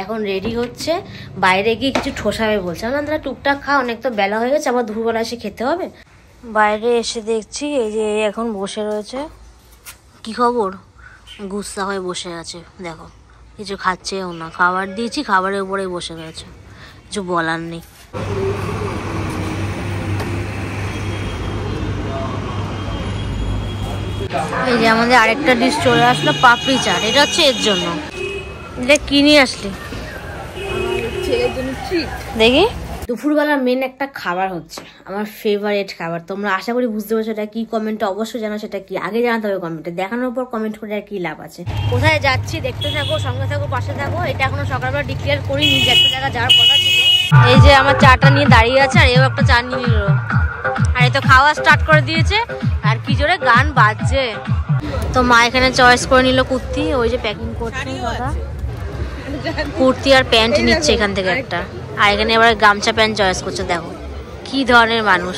এখন রেডি হচ্ছে, বাইরে গিয়ে কিছু ঠোসাবে বলছে। আমরা টুকটাক খা, অনেক তো বেলা হয়ে গেছে, আবার দুপুরবেলা এসে খেতে হবে। বাইরে এসে দেখছি এই যে এখন বসে রয়েছে। কি খবর? গুস্সা হয়ে বসে আছে, দেখো কিছু খাচ্ছেও না। খাবার দিয়েছি, খাবারের উপরেই বসে রয়েছে, কিছু বলার নেই। এই যে আমাদের আরেকটা ডিশ চলে আসলো, পাপড়ি চাট। এটা হচ্ছে এর জন্য। এটা কি নিয়ে আসলি? দেখি। দুপুরবেলা মেন একটা খাবার হচ্ছে আমার ফেভারিট খাবার। তোমরা আশা করি বুঝতে পারছো এটা কি। কমেন্টে অবশ্যই জানো সেটা কি। আগে জানাতে হবে কমেন্টে, দেখানোর পর কমেন্ট করে আর কি লাভ আছে। কোথায় যাচ্ছি দেখতে থাকো, সঙ্গে থাকো, পাশে থাকো। এটা এখনো সকালবেলা ডিক্লেয়ার করিনি যে একটা জায়গা যাওয়ার কথা ছিল। এই যে আমার চাটা নিয়ে দাঁড়িয়ে আছে, আর এও একটা চা নিয়ে নিল। আর এই তো খাওয়া স্টার্ট করে দিয়েছে, আর কি জোরে গান বাজছে। তো মা এখানে চয়েস করে নিল কুর্তি, ওই যে প্যাকিং করছে দাদা। কুর্তি আর প্যান্ট নিচ্ছে এখান থেকে একটা, আর এখানে এবার গামছা প্যান্ট চয়েস করছে। দেখো কি ধরনের মানুষ।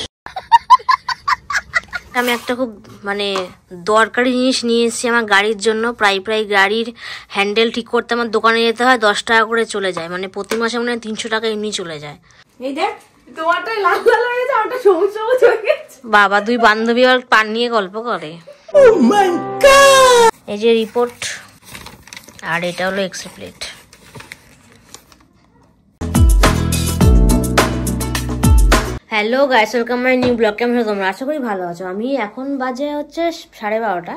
আমি একটা খুব মানে দরকারি জিনিস নিয়ে এসেছি আমার গাড়ির জন্য। প্রায় গাড়ির হ্যান্ডেল ঠিক করতে আমার দোকানে যেতে হয়, 10 টাকা করে চলে যায়, মানে প্রতি মাসে মনে হয় 300 টাকা এমনি চলে যায়। এই দেখ তোমারটাই লাল লাল হয়ে গেছে, আমারটা সবুজ সবুজ হয়ে গেছে। বাবা দুই বান্ধবী আর পান নিয়ে গল্প করে। Oh my God! এই যে রিপোর্ট, আর এটা হলো x-ray plate. Hello guys, welcome my new blog. কেমন আছো তোমরা? আশা করি ভালো আছো। আমি এখন বাজে হচ্ছে 12:30।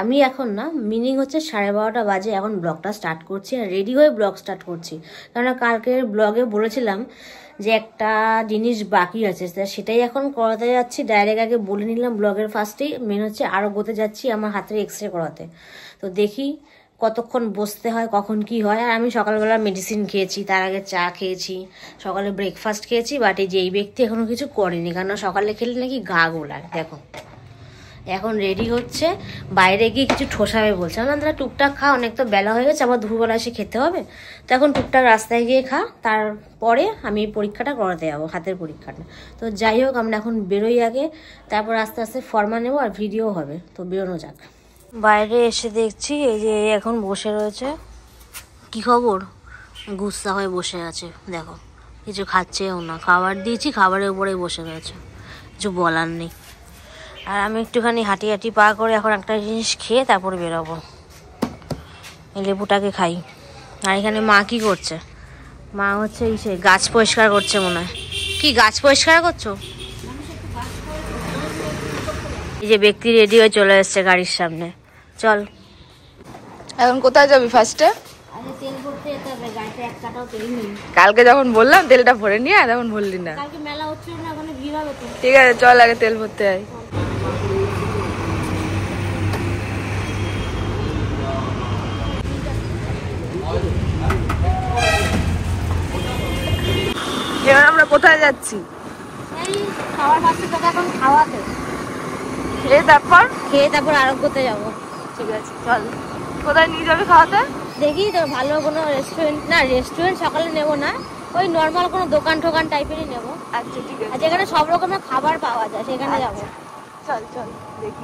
আমি এখন না, মিনিং হচ্ছে 12:30 বাজে এখন ব্লগটা স্টার্ট করছি, আর রেডি হয়ে ব্লগ স্টার্ট করছি। কারণ কালকের ব্লগে বলেছিলাম যে একটা জিনিস বাকি আছে, সেটাই এখন করাতে যাচ্ছি। ডাইরেক্ট আগে বলে নিলাম ব্লগের ফার্স্টেই। মেন হচ্ছে আরোগ্যতে যাচ্ছি আমার হাতের এক্সরে করাতে। তো দেখি কতক্ষণ বসতে হয়, কখন কি হয়। আর আমি সকালবেলা মেডিসিন খেয়েছি, তার আগে চা খেয়েছি, সকালে ব্রেকফাস্ট খেয়েছি। বাট এই যে এই ব্যক্তি এখনো কিছু করেনি, কারণ সকালে খেলে নাকি গা গোলায়। দেখো এখন রেডি হচ্ছে, বাইরে গিয়ে কিছু ঠোসাবে বলছে। আমরা টুকটাক খা, অনেক তো বেলা হয়ে গেছে, আবার দুপুরবেলা এসে খেতে হবে। তো এখন টুকটাক রাস্তায় গিয়ে খা, তারপরে আমি পরীক্ষাটা করাতে যাবো, হাতের পরীক্ষাটা। তো যাই হোক, আমরা এখন বেরোই আগে, তারপর আস্তে আস্তে ফর্মা নেবো আর ভিডিও হবে। তো বেরোনো যাক। বাইরে এসে দেখছি এই যে এখন বসে রয়েছে। কি খবর? গুস্সা হয়ে বসে আছে, দেখো কিছু খাচ্ছেও না। খাবার দিয়েছি, খাবারের উপরেই বসে রয়েছে, কিছু বলার নেই। আর আমি একটুখানি হাঁটি হাঁটি পা করে এখন একটা জিনিস খেয়ে তারপরে বেরোবো। এই লেবুটাকে খাই। আর এখানে মা কি করছে? মা হচ্ছে এই সে গাছ পরিষ্কার করছে মনে হয়। কি গাছ পরিষ্কার করছো? এই যে ব্যক্তি রেডি হয়ে চলে এসছে গাড়ির সামনে। চল এখন কোথায় যাবি ফার্স্টে? তেল ভরতে যেতে হবে, গাড়িতে এক কাটাও তেল নেই। কালকে যখন বললাম তেলটা ভরে নিয়ে আয়, তখন বললি না। কালকে মেলা হচ্ছে না, ওখানে ভিড় হবে তো। ঠিক আছে চল আগে তেল ভরতে আয়। এবার আমরা কোথায় যাচ্ছি? এই খাবার পাশে তোকে এখন খাওয়াতে। খেয়ে তারপর আরোগ্যতে যাবো। ঠিক আছে চল। কোথায় নিয়ে যাবে খাওয়াতে? দেখি তো ভালো কোনো রেস্টুরেন্ট। না রেস্টুরেন্ট সকালে নেবো না, ওই নর্মাল কোনো দোকান টোকান টাইপেরই নেবো। আচ্ছা ঠিক আছে। যেখানে সব রকমের খাবার পাওয়া যায় সেখানে যাবো। চল চল দেখি।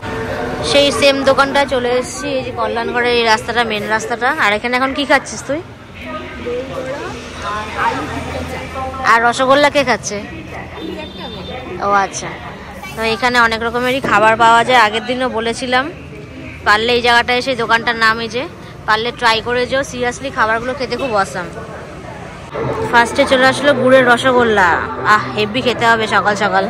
সেই সেম দোকানটা চলে এসেছি, এই যে কল্যাণগড়ের এই রাস্তাটা, মেন রাস্তাটা। আর এখানে এখন কি খাচ্ছিস তুই? আর রসগোল্লা কে খাচ্ছে? ও আচ্ছা। তো এখানে অনেক রকমেরই খাবার পাওয়া যায়। আগের দিনও বলেছিলাম, পারলে এই জায়গাটায় সেই দোকানটার নাম এই যে, পারলে ট্রাই করে যাও। সিরিয়াসলি খাবারগুলো খেতে খুব অসাম। ফার্স্টে চলে আসলো গুড়ের রসগোল্লা। হেভি খেতে হবে সকাল সকাল।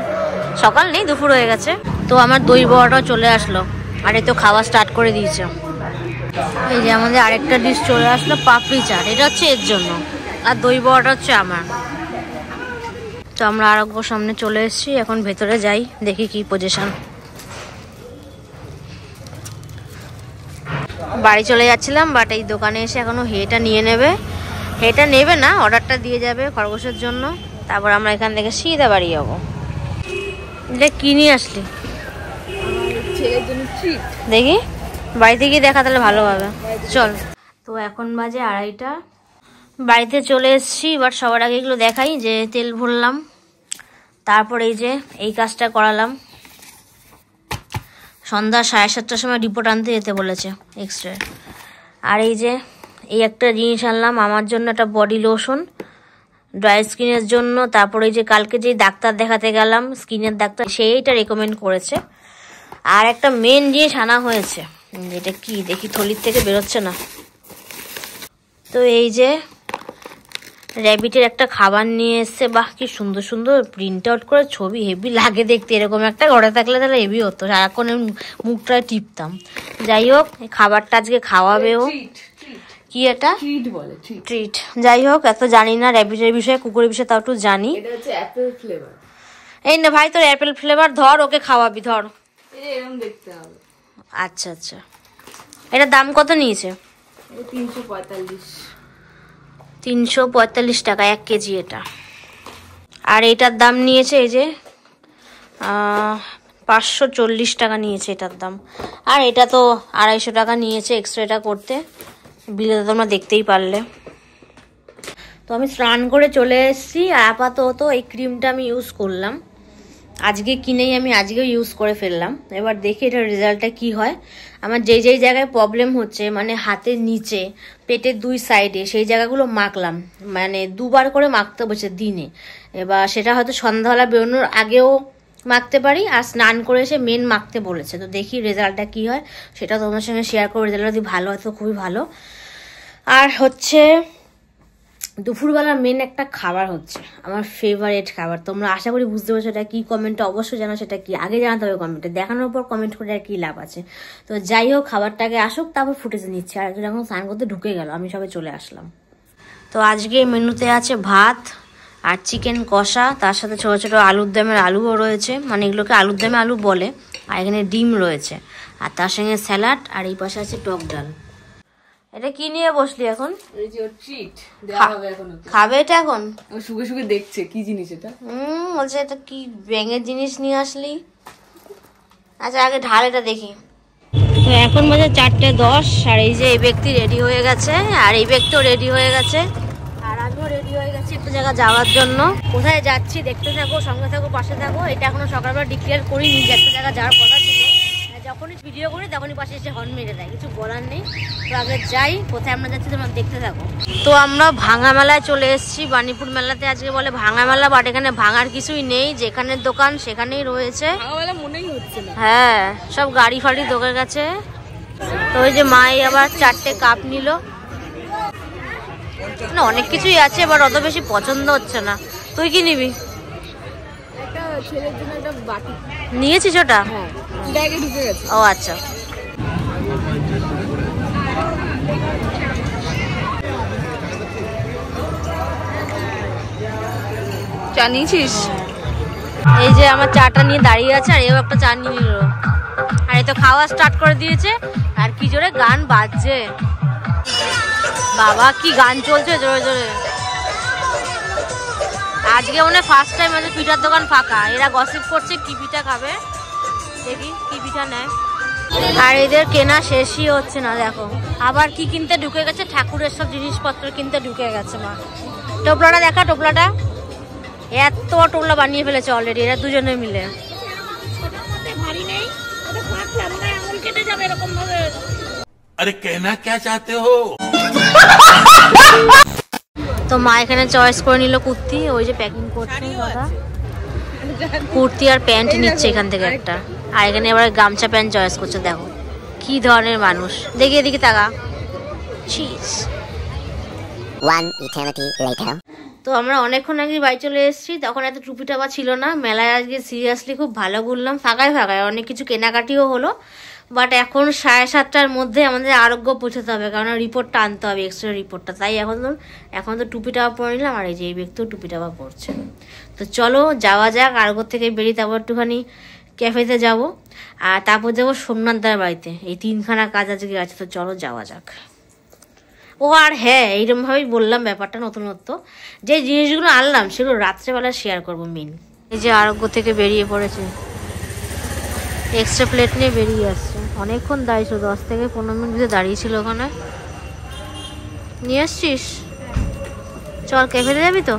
সকাল নেই, দুপুর হয়ে গেছে। তো আমার দই বড়াটাও চলে আসলো, আর এই তো খাওয়া স্টার্ট করে দিয়েছে। এই যে আমাদের আরেকটা ডিশ চলে আসলো, পাপড়ি চাট। এটা হচ্ছে এর জন্য, আর দই বড়াটা হচ্ছে আমার। তো আমরা আরোগ্য সামনে চলে এসেছি, এখন ভেতরে যাই, দেখি কি পজিশন। বাড়ি চলে যাচ্ছিলাম, বাট এই দোকানে এসে এখনো হেটা নিয়ে নেবে। হেটা নেবে না, অর্ডারটা দিয়ে যাবে খরগোশের জন্য। তারপর আমরা এখান থেকে সিধা বাড়ি যাবো। এটা কি নিয়ে আসলি? দেখি বাড়িতে গিয়ে দেখা তাহলে ভালো হবে। চল। তো এখন বাজে 2:30। বাড়িতে চলে এসেছি। বাট সবার আগে এগুলো দেখাই, যে তেল ভরলাম, তারপর এই যে এই কাজটা করালাম। সন্ধ্যা 7:30টার সময় রিপোর্ট আনতে যেতে বলেছে এক্সরে। আর এই যে এই একটা জিনিস আনলাম আমার জন্য, একটা বডি লোশন ড্রাই স্কিনের জন্য। তারপরে এই যে কালকে যে ডাক্তার দেখাতে গেলাম স্কিনের ডাক্তার, সেইটা রেকমেন্ড করেছে। আর একটা মেন জিনিস আনা হয়েছে, এটা কি দেখি থলির থেকে বেরোচ্ছে না। তো এই যে র্যাবিটের একটা খাবার নিয়ে এসছে। বাহ, কি সুন্দর সুন্দর প্রিন্ট আউট করে ছবি, হেভি লাগে দেখতে। এরকম একটা ঘরে থাকলে তাহলে হেভি হতো, সারাক্ষণ মুখটা টিপতাম। যাই হোক, খাবারটা আজকে খাওয়াবেও। কি এটা? ট্রিট। যাই হোক, এত জানি না র্যাবিটের বিষয়ে, কুকুরের বিষয়ে তাও একটু জানি। এই না ভাই, তোর অ্যাপেল ফ্লেভার ধর, ওকে খাওয়াবি, ধর। আচ্ছা আচ্ছা, এটার দাম কত নিয়েছে? 345 টাকা 1 কেজি এটা। আর এটার দাম নিয়েছে এই যে 540 টাকা নিয়েছে এটার দাম। আর এটা তো 250 টাকা নিয়েছে এক্সট্রা এটা করতে, বিলে তো তোমরা দেখতেই পারলে। তো আমি স্নান করে চলে এসেছি। আর আপাতত এই ক্রিমটা আমি ইউজ করলাম, আজকে কিনেই আমি আজকেও ইউজ করে ফেললাম। এবার দেখি এটার রেজাল্টটা কি হয়। আমার যেই যেই জায়গায় প্রবলেম হচ্ছে, মানে হাতের নিচে, পেটের 2 সাইডে, সেই জায়গাগুলো মাখলাম, মানে 2 বার করে মাখতে বসে দিনে। এবার সেটা হয়তো সন্ধ্যাবেলা বেরোনোর আগেও মাখতে পারি, আর স্নান করে এসে মেন মাখতে বলেছে। তো দেখি রেজাল্টটা কি হয়, সেটা তোমার সঙ্গে শেয়ার করবো। রেজাল্টটা যদি ভালো হয় তো খুবই ভালো। আর হচ্ছে দুপুরবেলা মেন একটা খাবার হচ্ছে আমার ফেভারিট খাবার, তোমরা আশা করি বুঝতে পারছো এটা কি। কমেন্টে অবশ্যই জানো সেটা কি, আগে জানাতে হবে কমেন্টে, দেখানোর পর কমেন্ট করে আর কি লাভ আছে। তো যাই হোক, খাবারটাকে আসুক, তারপর ফুটেজে নিচ্ছে। আর যখন স্নান করতে ঢুকে গেল, আমি সবাই চলে আসলাম। তো আজকে মেনুতে আছে ভাত আর চিকেন কষা, তার সাথে ছোটো ছোটো আলুর দমের আলুও রয়েছে, মানে এগুলোকে আলুর দমে আলু বলে। আর এখানে ডিম রয়েছে, আর তার সঙ্গে স্যালাড, আর এই পাশে আছে টক ডাল। এটা কি নিয়ে বসলি এখন? খাবে এটা এখন? শুকে শুকে দেখছে কি জিনিস এটা। বলছে এটা কি ব্যাঙের জিনিস নিয়ে আসলি। আচ্ছা, আগে ঢাল এটা দেখি। তো এখন বাজে 4:10, আর এই যে এই ব্যক্তি রেডি হয়ে গেছে, আর এই ব্যক্তিও রেডি হয়ে গেছে, আর আমিও রেডি হয়ে গেছি একটা জায়গা যাওয়ার জন্য। কোথায় যাচ্ছি দেখতে থাকো, সঙ্গে থাকো, পাশে থাকো। এটা এখনো সকালবেলা ডিক্লেয়ার করিনি যে একটা জায়গা যাওয়ার কথা ছিল। যখনই ভিডিও করি তখনই পাশে এসে হর্ন মেরে দেয়, কিছু বলার নেই। তো আগে যাই, কোথায় আমরা যাচ্ছি তোমরা দেখতে থাকো। তো আমরা ভাঙা মেলায় চলে এসেছি, বাণীপুর মেলাতে। আজকে বলে ভাঙা মেলা, বাট এখানে ভাঙার কিছুই নেই, যেখানে দোকান সেখানেই রয়েছে। মনেই হচ্ছে না। হ্যাঁ, সব গাড়ি ফাড়ি ঢোকে গেছে। তো ওই যে মাই আবার 4টে কাপ নিল, না অনেক কিছুই আছে, এবার অত বেশি পছন্দ হচ্ছে না। তুই কি নিবি? একটা ছেলের জন্য একটা বাটি নিয়েছিস ওটা? হ্যাঁ, ব্যাগে ঢুকে গেছে। ও আচ্ছা। চা নিয়েছিস? এই যে আমার চাটা নিয়ে দাঁড়িয়ে আছে, আর এও একটা চা নিয়ে নিল। আর এই তো খাওয়া স্টার্ট করে দিয়েছে, আর কি জোরে গান বাজছে। বাবা, কি গান চলছে জোরে জোরে। আজকে মনে ফার্স্ট টাইম আছে পিঠার দোকান ফাঁকা। এরা গসিপ করছে কি পিঠা খাবে, দেখি কি পিঠা নেয়। আর এদের কেনা শেষই হচ্ছে না, দেখো আবার কি কিনতে ঢুকে গেছে, ঠাকুরের সব জিনিসপত্র কিনতে ঢুকে গেছে মা। টোপলাটা দেখা, টোপলাটা এত টোপলা বানিয়ে ফেলেছে অলরেডি এরা দুজনে মিলে। अरे कहना क्या चाहते हो? তো মা এখানে চয়েস করে নিল কুর্তি, ওই যে প্যাকিং করছে দাদা, কুর্তি আর প্যান্ট নিচ্ছে এখান থেকে একটা। আর এখানে এবার গামছা প্যান্ট চয়েস করছে, দেখো কি ধরনের মানুষ। দেখি এদিকে তাকা। তো আমরা অনেকক্ষণ আগে বাড়ি চলে এসেছি, তখন এত টুপি টাপা ছিল না। মেলায় আজকে সিরিয়াসলি খুব ভালো ঘুরলাম, ফাঁকায় ফাঁকায় অনেক কিছু কেনাকাটিও হলো। বাট এখন 7:30টার মধ্যে আমাদের আরোগ্য পৌঁছাতে হবে, কারণ রিপোর্টটা আনতে হবে, এক্সরে রিপোর্টটা। তাই এখন তো টুপি টাপা পরে নিলাম, আর এই যে এই ব্যক্তিও টুপি টাপা পরছে। তো চলো যাওয়া যাক, আরোগ্য থেকে বেরিয়ে তারপর একটুখানি ক্যাফেতে যাব, আর তারপর যাবো সোমনাথদার বাড়িতে। এই 3খানা কাজ আজকে আছে, তো চলো যাওয়া যাক। ও আর হ্যাঁ, এইরকমভাবেই বললাম ব্যাপারটা, নতুনত্ব যে জিনিসগুলো আনলাম সেগুলো রাত্রেবেলা শেয়ার করবো মেন। এই যে আরোগ্য থেকে বেরিয়ে পড়েছে, এক্সট্রা প্লেট নিয়ে বেরিয়ে আসছে। অনেকক্ষণ দাঁড়িয়েছিল, 10 থেকে 15 মিনিট ভিতরে দাঁড়িয়েছিল ওখানে। নিয়ে আসছিস? চল ক্যাফেতে যাবি তো?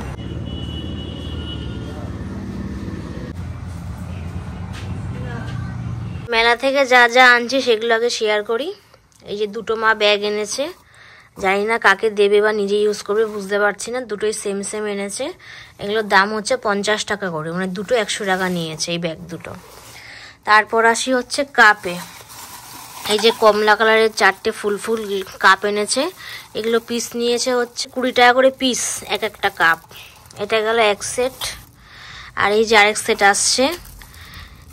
মেলা থেকে যা যা আনছি সেগুলো আগে শেয়ার করি। এই যে 2টো মা ব্যাগ এনেছে, জানি না কাকে দেবে বা নিজে ইউজ করবে বুঝতে পারছি না। দুটোই সেম সেম এনেছে। এগুলোর দাম হচ্ছে 50 টাকা করে, মানে দুটো 100 টাকা নিয়েছে এই ব্যাগ দুটো। তারপর আসি হচ্ছে কাপে। এই যে কমলা কালারের 4টে ফুল ফুল কাপ এনেছে। এগুলো পিস নিয়েছে হচ্ছে 20 টাকা করে পিস এক একটা কাপ। এটা গেল এক সেট। আর এই যে আরেক সেট আসছে,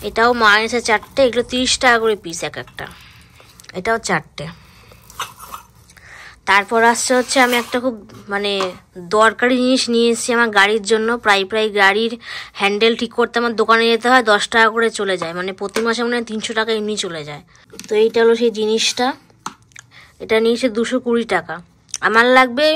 এটাও মা এনেছে 4টে। এগুলো 30 টাকা করে পিস এক একটা, এটাও 4টে। তারপর আসছে হচ্ছে আমি একটা খুব মানে দরকারি জিনিস নিয়ে এসেছি আমার গাড়ির জন্য। প্রায় গাড়ির হ্যান্ডেল ঠিক করতে আমার দোকানে যেতে হয়, 10 টাকা করে চলে যায়, মানে প্রতি মাসে মনে হয় 300 টাকা এমনি চলে যায়। তো এইটা হলো সেই জিনিসটা। এটা নিয়েছে 220 টাকা। আমার লাগবে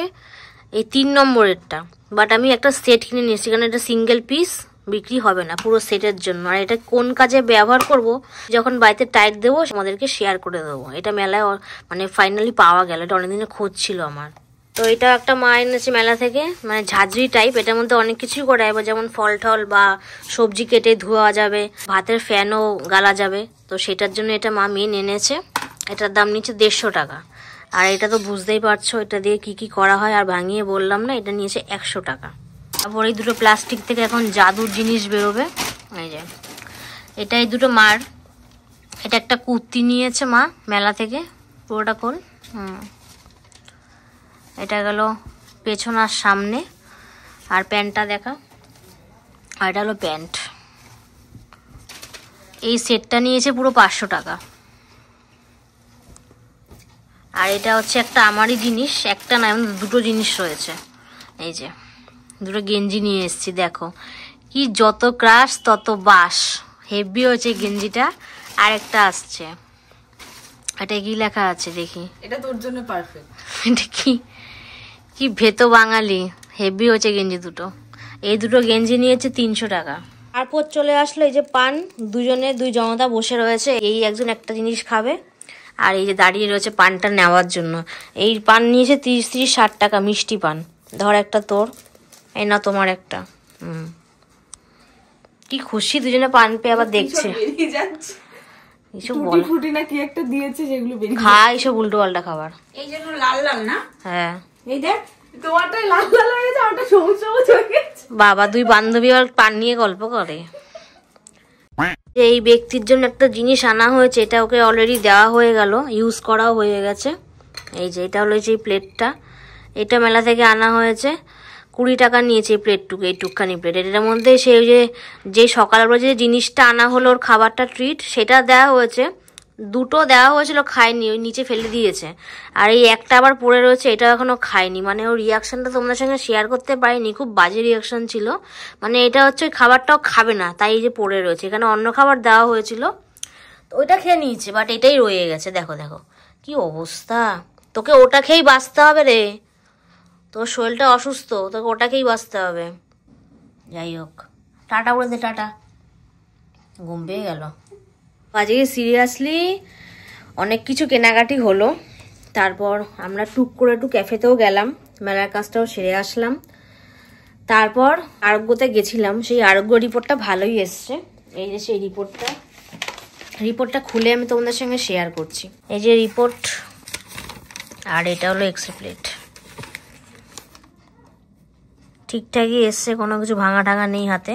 এই 3 নম্বরেরটা, বাট আমি একটা সেট কিনে নিয়েছি, কারণ এটা সিঙ্গেল পিস বিক্রি হবে না, পুরো সেটের জন্য। আর এটা কোন কাজে ব্যবহার করব, যখন বাড়িতে টাইট দেবো আমাদেরকে শেয়ার করে দেবো। এটা মেলায় মানে ফাইনালি পাওয়া গেল, এটা অনেকদিনের খোঁজ ছিল আমার। তো এটা একটা মা এনেছে মেলা থেকে, মানে ঝাঁঝরি টাইপ। এটার মধ্যে অনেক কিছুই করা যাবে, যেমন ফল টল বা সবজি কেটে ধোয়া যাবে, ভাতের ফ্যানও গালা যাবে। তো সেটার জন্য এটা মা মেন এনেছে। এটার দাম নিচ্ছে 150 টাকা। আর এটা তো বুঝতেই পারছো এটা দিয়ে কি কি করা হয়, আর ভাঙিয়ে বললাম না। এটা নিয়েছে 100 টাকা। তারপর এই দুটো প্লাস্টিক থেকে এখন জাদুর জিনিস বেরোবে। এই যে এটা এই দুটো মার। এটা একটা কুর্তি নিয়েছে মা মেলা থেকে, পুরোটা খোল। এটা গেল পেছন আর সামনে। আর প্যান্টটা দেখা, আর এটা হলো প্যান্ট। এই সেটটা নিয়েছে পুরো 500 টাকা। আর এটা হচ্ছে একটা আমারই জিনিস, একটা না দুটো জিনিস রয়েছে। এই যে দুটো গেঞ্জি নিয়ে এসেছি, দেখো কি যত ক্রাশ তত বাস, হেভি হয়েছে গেঞ্জিটা। আর একটা আসছে, এটা কি লেখা আছে দেখি। এটা তোর জন্য পারফেক্ট। এটা কি ভেতো বাঙালি, হেভি হয়েছে গেঞ্জি দুটো। এই দুটো গেঞ্জি নিয়েছে 300 টাকা। তারপর চলে আসলো এই যে পান। দুই জনতা বসে রয়েছে, এই একজন একটা জিনিস খাবে, আর এই যে দাঁড়িয়ে রয়েছে পানটা নেওয়ার জন্য। এই পান নিয়েছে 30-60 টাকা, মিষ্টি পান। ধর একটা তোর, এই না তোমার একটা। কি খুশি দুজনে পান পেয়ে আবার দেখছে। এইসব বল ফুটি না কি একটা দিয়েছে, যেগুলো বেরিয়ে খা, এইসব উল্টো পাল্টা খাবার। এই জন্য লাল লাল না। হ্যাঁ এই দেখ তোমারটাই লাল লাল হয়ে গেছে, আমারটা সবুজ সবুজ হয়ে গেছে। বাবা দুই বান্ধবী আর পান নিয়ে গল্প করে। এই ব্যক্তির জন্য একটা জিনিস আনা হয়েছে, এটা ওকে অলরেডি দেওয়া হয়ে গেল, ইউজ করাও হয়ে গেছে। এই যে এটা হলো এই প্লেটটা, এটা মেলা থেকে আনা হয়েছে। 20 টাকা নিয়েছে এই প্লেটটুকু, এইটুকখানি প্লেট। এটার মধ্যে সেই যে সকালবেলা যে জিনিসটা আনা হলো ওর খাবারটা ট্রিট, সেটা দেওয়া হয়েছে। দুটো দেওয়া হয়েছিল, খায়নি, ওই নিচে ফেলে দিয়েছে। আর এই একটা আবার পড়ে রয়েছে, এটা এখনো খায়নি। মানে ওর রিয়াকশনটা তোমাদের সঙ্গে শেয়ার করতে পারিনি, খুব বাজে রিয়াকশন ছিল। মানে এটা হচ্ছে ওই খাবারটাও খাবে না, তাই এই যে পড়ে রয়েছে। এখানে অন্য খাবার দেওয়া হয়েছিল, তো ওইটা খেয়ে নিয়েছে, বাট এটাই রয়ে গেছে। দেখো দেখো কি অবস্থা, তোকে ওটা খেয়েই বাঁচতে হবে রে, তোর শরীরটা অসুস্থ, তোকে ওটা খেয়েই বাঁচতে হবে। যাই হোক, টাটা বলে দে, টাটা। ঘুম পেয়ে গেল। আজকে সিরিয়াসলি অনেক কিছু কেনাকাটি হলো। তারপর আমরা টুক করে একটু ক্যাফেতেও গেলাম, মেলার কাজটাও সেরে আসলাম। তারপর আরোগ্যতে গেছিলাম, সেই আরোগ্য রিপোর্টটা ভালোই এসছে। এই যে সেই রিপোর্টটা খুলে আমি তোমাদের সঙ্গে শেয়ার করছি। এই যে রিপোর্ট, আর এটা হলো এক্সরে প্লেট। ঠিকঠাকই এসছে, কোনো কিছু ভাঙা টাঙা নেই হাতে,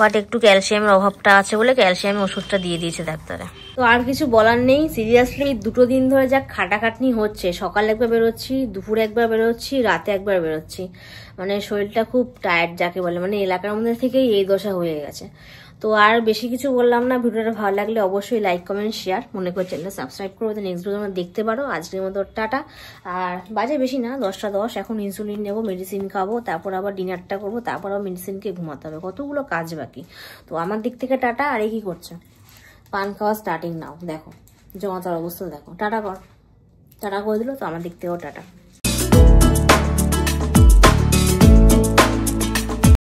বাট একটু ক্যালসিয়ামের অভাবটা আছে বলে ক্যালসিয়ামের ওষুধটা দিয়ে দিয়েছে ডাক্তারে। তো আর কিছু বলার নেই। সিরিয়াসলি 2 দিন ধরে যা খাটাখাটনি হচ্ছে, সকালে একবার বেরোচ্ছি, দুপুরে একবার বেরোচ্ছি, রাতে একবার বেরোচ্ছি, মানে শরীরটা খুব টায়ার্ড যাকে বলে, মানে এলাকার মধ্যে থেকেই এই দশা হয়ে গেছে। তো আর বেশি কিছু বললাম না। ভিডিওটা ভালো লাগলে অবশ্যই লাইক কমেন্ট শেয়ার, মনে করে চ্যানেলটা সাবস্ক্রাইব করবো, নেক্সট ভিডিও তোমরা দেখতে পারো। আজকের মতো টাটা। আর বাজে বেশি না, 10টা 10। এখন ইনসুলিন নেবো, মেডিসিন খাবো, তারপর আবার ডিনারটা করবো, তারপর আবার মেডিসিনকে ঘুমাতে হবে, কতগুলো কাজ বাকি। তো আমার দিক থেকে টাটা। আর এই কি করছে, পান খাওয়া স্টার্টিং নাও, দেখো জমাতার অবস্থা দেখো। টাটা কর, টাটা করে দিল। তো আমার দিক থেকেও টাটা।